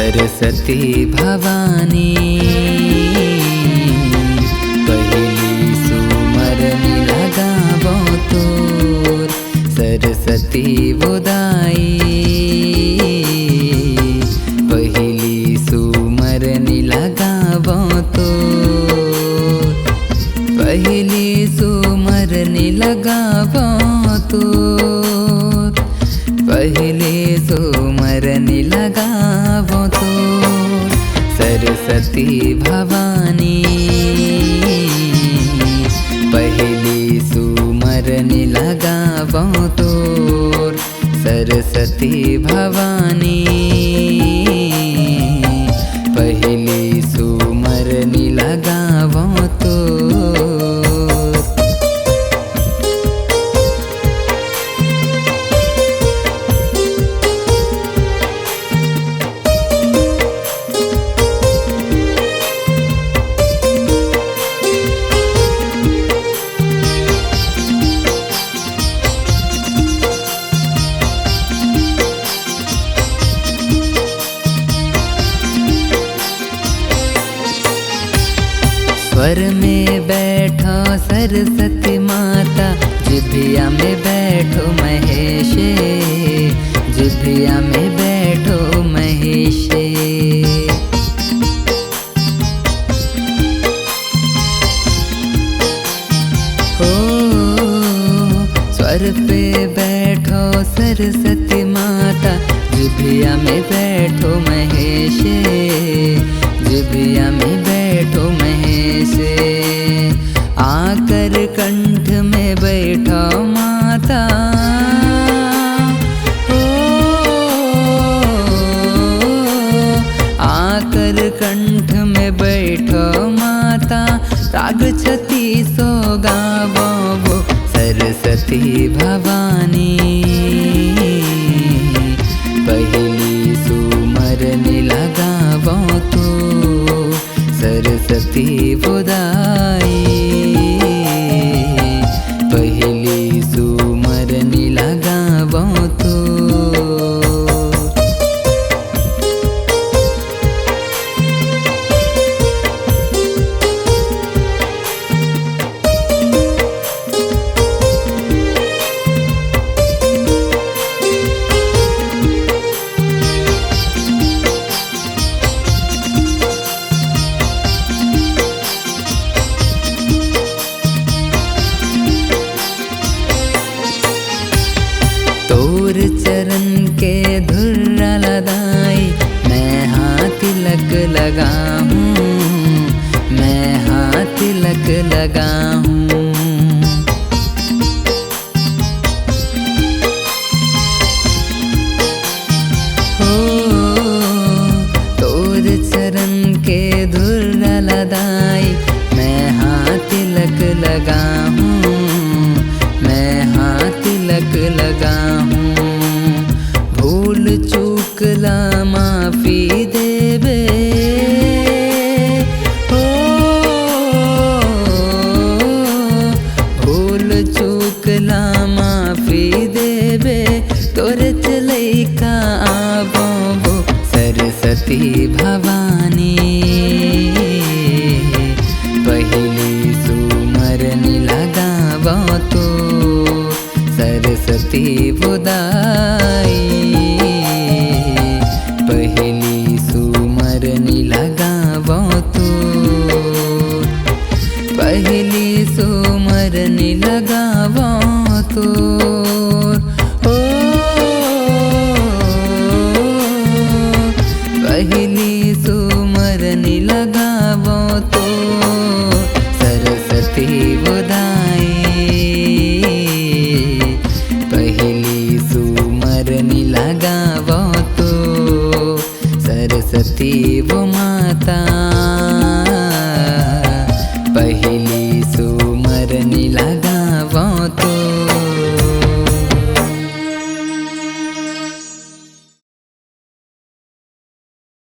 सरस्वती भवानी पहली सुमरनी लगावो तोर सरस्वती बुदाई पहली सुमरनी लगावो तोर पहली सुमरनी लगावो तोर पहले सुमरनी लगावो तोर सरस्वती भवानी पहली सुमरनी लगावो तोर सरस्वती भवानी पहली सुमरनी लगावो तोर। स्वर में बैठो सरस्वती माता जिभिया में बैठो महेशे जिभिया में बैठो महेशे हो स्वर पे बैठो सरस्वती माता जिभिया में बैठो महेशे जिभिया में बैठो महेशे आकर कंठ में बैठो माता हो आकर कंठ में बैठो माता राग छती सो गावो सरस्वती भवानी पहली सुमरनी लगावो तो सरस्वती बुदाई पहली सुमरनी लगावो तो। तोर चरण के धुर्रा लदाई मैं हाथ तिलक लगाऊं मैं हाथ तिलक लगाऊं हो तोर चरण के धुर्रा लदाई मैं हाथ तिलक लगाऊं मैं हाथ तिलक लगाऊं भूल चूक ला माफी देवे हो भूल चूक ला माफी देवे तोरे चलई का आवो सरस्वती भवानी पहली सुमरनी लगावो तो सरस्वती बुदाई पहली सुमरनी लगावो तो पहली सुमरनी लगावो तो हो पहली सुमरनी लगावो तो सरस्वती बुदाई पहली सुमरनी लगावो तो सरस्वती वो माता पहली सुमरनी लगावो तो।